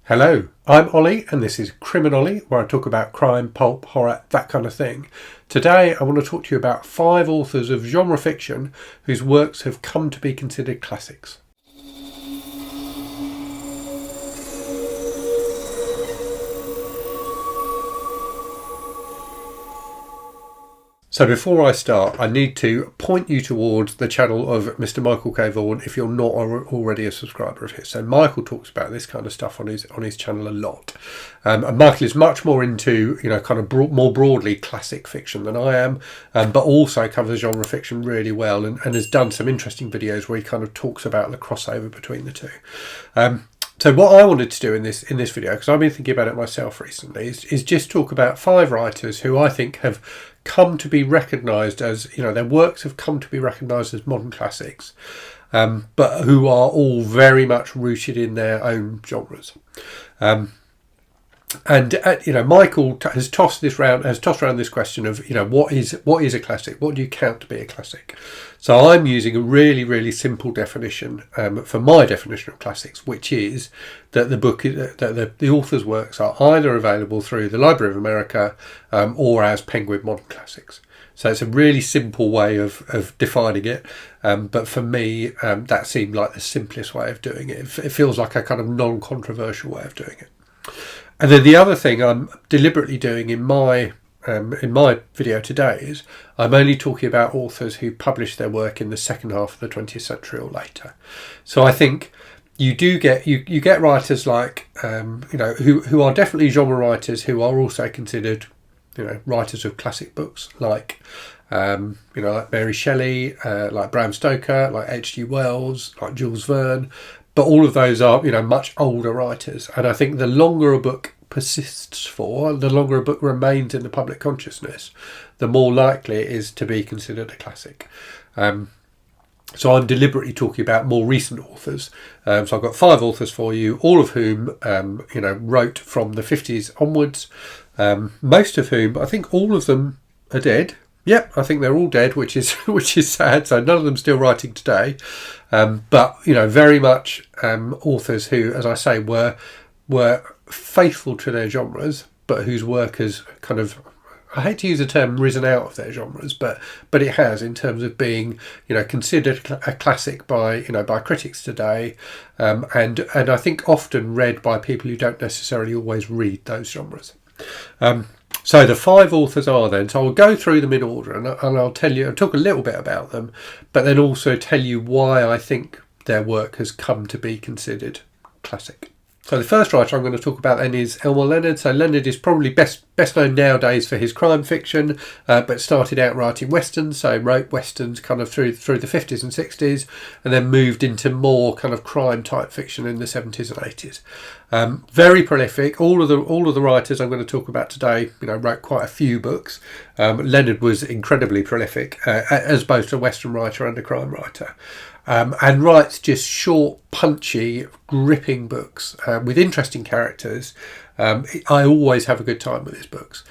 Hello, I'm Ollie and this is CriminOlly, where I talk about crime, pulp, horror, that kind of thing. Today I want to talk to you about 5 authors of genre fiction whose works have come to be considered classics. So before I start, I need to point you towards the channel of Mr. Michael K. Vaughan if you're not already a subscriber of his. So Michael talks about this kind of stuff on his channel a lot. And Michael is much more into, kind of more broadly classic fiction than I am, but also covers genre fiction really well and has done some interesting videos where he kind of talks about the crossover between the two. So what I wanted to do in this video, because I've been thinking about it myself recently, is just talk about 5 writers who I think have come to be recognised as, their works have come to be recognised as modern classics, but who are all very much rooted in their own genres. Michael has tossed around this question of, what is a classic? What do you count to be a classic? So I'm using a really, really simple definition for my definition of classics, which is that the author's works are either available through the Library of America or as Penguin Modern Classics. So it's a really simple way of defining it, but for me, that seemed like the simplest way of doing it. It feels like a kind of non-controversial way of doing it. And then the other thing I'm deliberately doing in my video today is I'm only talking about authors who published their work in the second half of the 20th century or later. So I think you get writers like who are definitely genre writers who are also considered writers of classic books like like Mary Shelley, like Bram Stoker, like H.G. Wells, like Jules Verne. But all of those are, much older writers. And I think the longer a book persists for, the longer a book remains in the public consciousness, the more likely it is to be considered a classic. So I'm deliberately talking about more recent authors. So I've got 5 authors for you, all of whom, wrote from the 50s onwards. Most of whom, I think all of them are dead. Yep, I think they're all dead, which is sad. So none of them still writing today, but very much authors who, as I say, were faithful to their genres, but whose work has kind of, I hate to use the term risen out of their genres, but it has, in terms of being considered a classic by critics today, and I think often read by people who don't necessarily always read those genres. So the 5 authors are then, so I'll go through them in order and I'll talk a little bit about them, but then also tell you why I think their work has come to be considered classic. So the first writer I'm going to talk about then is Elmer Leonard. So Leonard is probably best known nowadays for his crime fiction, but started out writing westerns, so wrote westerns kind of through the 50s and 60s, and then moved into more kind of crime type fiction in the 70s and 80s. Very prolific. All of the writers I'm going to talk about today, wrote quite a few books. Leonard was incredibly prolific as both a western writer and a crime writer. And writes just short, punchy, gripping books with interesting characters. I always have a good time with his books.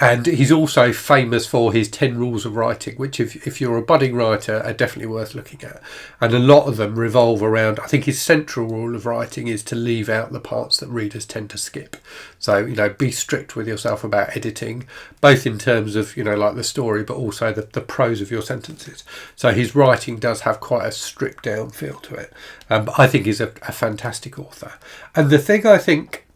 And he's also famous for his 10 rules of writing, which if you're a budding writer are definitely worth looking at. And a lot of them revolve around, I think his central rule of writing is to leave out the parts that readers tend to skip. So, be strict with yourself about editing, both in terms of, like the story, but also the prose of your sentences. So his writing does have quite a stripped down feel to it. But I think he's a fantastic author. And the thing I think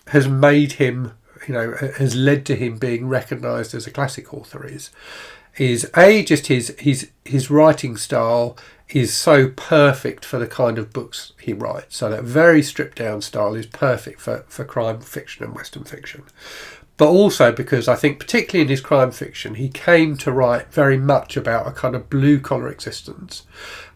has made him, has led to him being recognised as a classic author is just his writing style is so perfect for the kind of books he writes. So that very stripped down style is perfect for crime fiction and western fiction. But also because I think particularly in his crime fiction, he came to write very much about a kind of blue collar existence,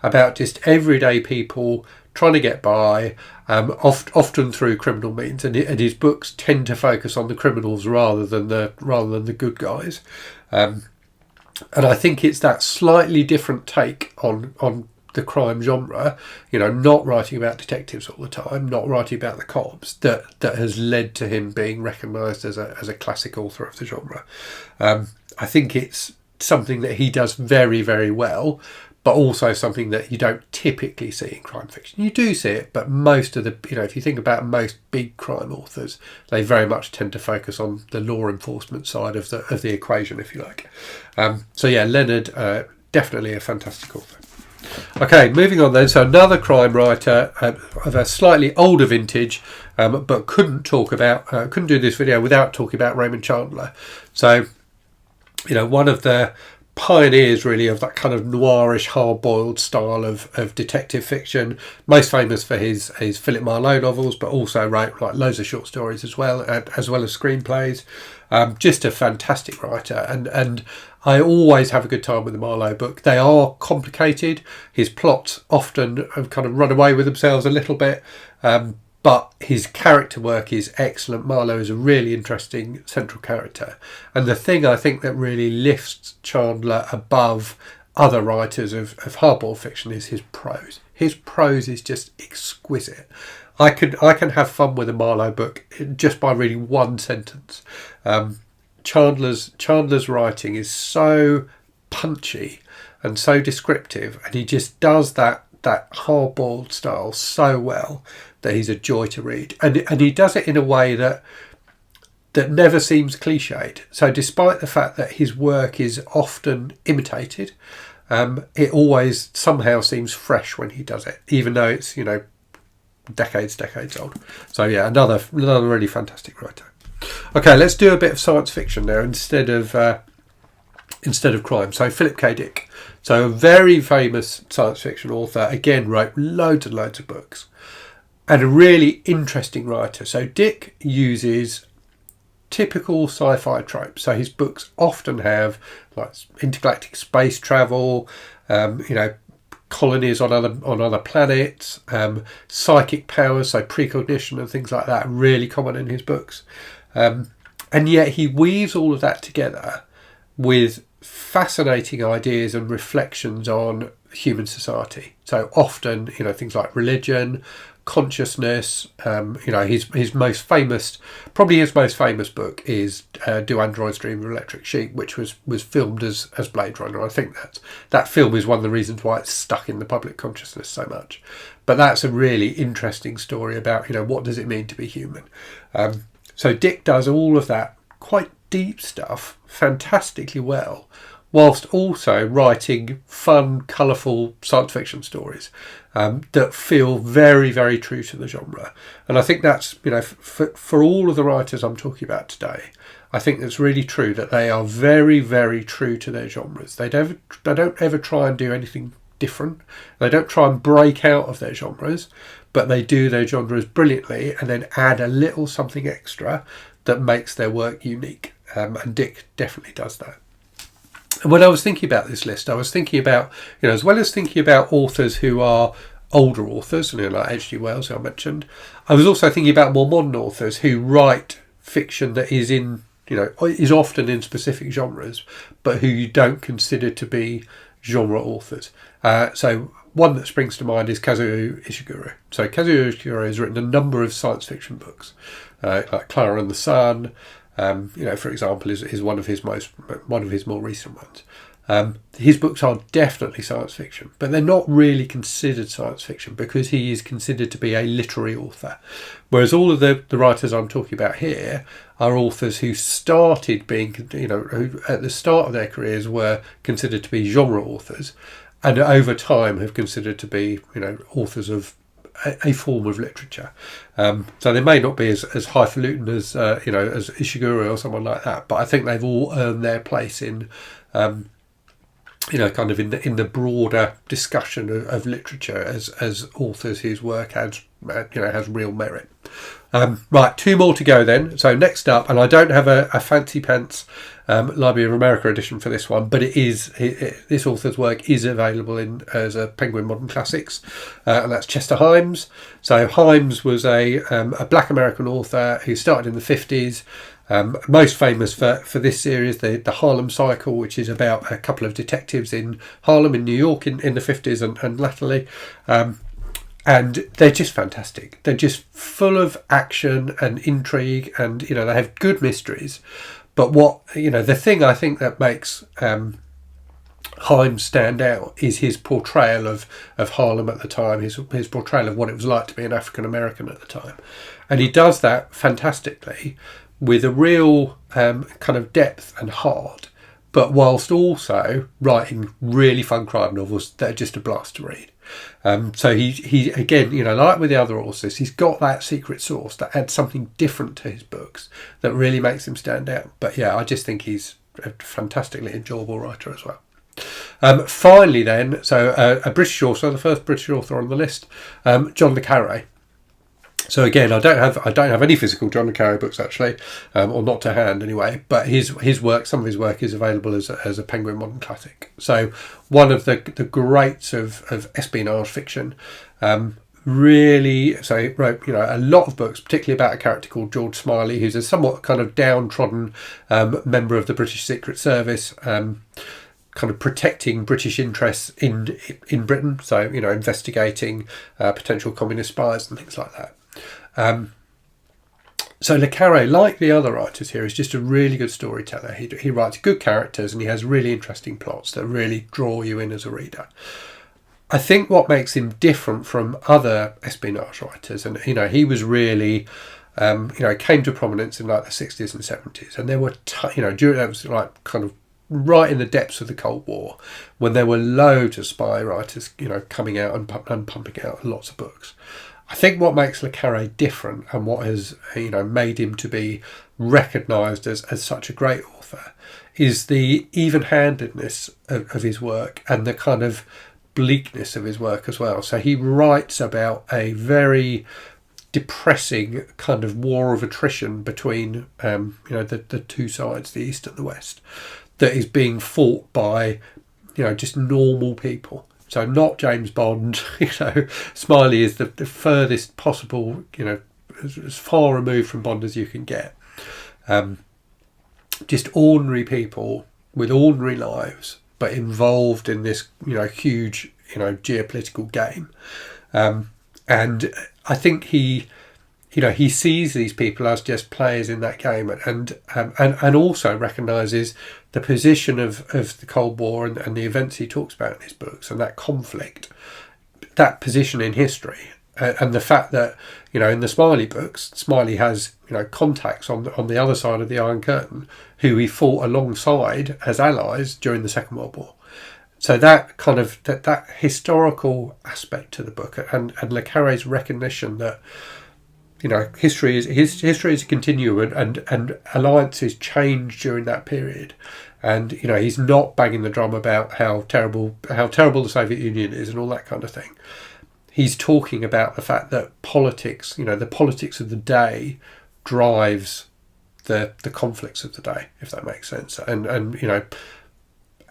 about just everyday people trying to get by, often through criminal means, and his books tend to focus on the criminals rather than the good guys, and I think it's that slightly different take on the crime genre, not writing about detectives all the time, not writing about the cops, that has led to him being recognised as a classic author of the genre. I think it's something that he does very, very well, but also something that you don't typically see in crime fiction. You do see it, but most of the, if you think about most big crime authors, they very much tend to focus on the law enforcement side of the equation, if you like. So yeah, Leonard, definitely a fantastic author. Okay, moving on then. So another crime writer of a slightly older vintage, but couldn't do this video without talking about Raymond Chandler. So, one of the pioneers really of that kind of noirish, hard-boiled style of detective fiction. Most famous for his Philip Marlowe novels, but also wrote like loads of short stories as well as screenplays. Just a fantastic writer, and I always have a good time with the Marlowe book. They are complicated. His plots often have kind of run away with themselves a little bit, but his character work is excellent. Marlowe is a really interesting central character. And the thing I think that really lifts Chandler above other writers of hardboiled fiction is his prose. His prose is just exquisite. I can have fun with a Marlowe book just by reading one sentence. Chandler's writing is so punchy and so descriptive, and he just does that hard-boiled style so well that he's a joy to read, and he does it in a way that never seems cliched. So despite the fact that his work is often imitated, it always somehow seems fresh when he does it, even though it's decades old. So yeah, another really fantastic writer. Okay, let's do a bit of science fiction now instead of crime. So Philip K. Dick, so a very famous science fiction author, again wrote loads and loads of books, and a really interesting writer. So Dick uses typical sci-fi tropes. So his books often have like intergalactic space travel, colonies on other planets, psychic powers, so precognition and things like that, are really common in his books. And yet he weaves all of that together with fascinating ideas and reflections on human society. So often, things like religion, consciousness. His most famous book is Do Androids Dream of Electric Sheep, which was filmed as Blade Runner. I think that film is one of the reasons why it's stuck in the public consciousness so much. But that's a really interesting story about what does it mean to be human. So Dick does all of that quite deep stuff fantastically well, whilst also writing fun, colourful science fiction stories that feel very, very true to the genre. And I think that's, for all of the writers I'm talking about today, I think that's really true, that they are very, very true to their genres. They don't ever try and do anything different. They don't try and break out of their genres, but they do their genres brilliantly and then add a little something extra that makes their work unique. And Dick definitely does that. And when I was thinking about this list, I was thinking about, as well as thinking about authors who are older authors, like H.G. Wells, who I mentioned, I was also thinking about more modern authors who write fiction that is is often in specific genres, but who you don't consider to be genre authors. So one that springs to mind is Kazuo Ishiguro. So Kazuo Ishiguro has written a number of science fiction books, like Clara and the Sun. For example, is one of his more recent ones. His books are definitely science fiction, but they're not really considered science fiction because he is considered to be a literary author. Whereas all of the writers I'm talking about here are authors who started being, who at the start of their careers were considered to be genre authors, and over time have considered to be, authors of a form of literature. So they may not be as highfalutin as as Ishiguro or someone like that, but I think they've all earned their place in kind of in the broader discussion of literature as authors whose work has real merit. Right, two more to go then. So next up, and I don't have a fancy pants Library of America edition for this one, but this author's work is available as a Penguin Modern Classics, and that's Chester Hymes. So Hymes was a black American author who started in the 50s. Most famous for this series, the Harlem Cycle, which is about a couple of detectives in Harlem in New York in the 50s and latterly. And they're just fantastic. They're just full of action and intrigue, and they have good mysteries. But the thing I think that makes Hymes stand out is his portrayal of Harlem at the time, his portrayal of what it was like to be an African American at the time. And he does that fantastically with a real kind of depth and heart, but whilst also writing really fun crime novels that are just a blast to read. So he again, like with the other authors, he's got that secret sauce that adds something different to his books that really makes him stand out. But yeah, I just think he's a fantastically enjoyable writer as well. Finally then, so a British author, the first British author on the list, John le Carré. So again, I don't have any physical John le Carré books actually, or not to hand anyway. But his work, some of his work, is available as a Penguin Modern Classic. So one of the greats of espionage fiction. Really, so he wrote a lot of books, particularly about a character called George Smiley, who's a somewhat kind of downtrodden member of the British Secret Service. Kind of protecting British interests in Britain, so investigating potential communist spies and things like that. So le Carré, like the other writers here, is just a really good storyteller. He writes good characters and he has really interesting plots that really draw you in as a reader. I think what makes him different from other espionage writers, and he was really came to prominence in like the 60s and 70s, and there were during that was like kind of right in the depths of the Cold War, when there were loads of spy writers, coming out and pumping out lots of books. I think what makes le Carré different, and what has made him to be recognised as such a great author, is the even-handedness of his work and the kind of bleakness of his work as well. So he writes about a very depressing kind of war of attrition between the two sides, the East and the West, that is being fought by just normal people. So not James Bond. Smiley is the furthest possible, as far removed from Bond as you can get. Just ordinary people with ordinary lives, but involved in this huge geopolitical game. And I think he sees these people as just players in that game, and also recognises the position of the Cold War and the events he talks about in his books, and that conflict, that position in history, and the fact that in the Smiley books, Smiley has contacts on the other side of the Iron Curtain who he fought alongside as allies during the Second World War. So that kind of that historical aspect to the book, and le Carré's recognition that history is a continuum, and alliances change during that period, and he's not banging the drum about how terrible the Soviet Union is and all that kind of thing. He's talking about the fact that politics, the politics of the day, drives the conflicts of the day, if that makes sense, and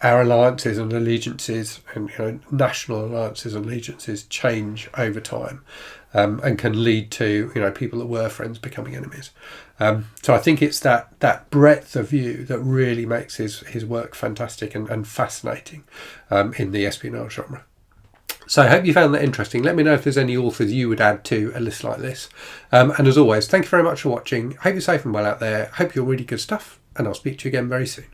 our alliances and allegiances, and national alliances and allegiances change over time, and can lead to people that were friends becoming enemies. So I think it's that breadth of view that really makes his work fantastic and fascinating in the espionage genre. So I hope you found that interesting. Let me know if there's any authors you would add to a list like this. And as always, thank you very much for watching. Hope you're safe and well out there. Hope you're reading good stuff, and I'll speak to you again very soon.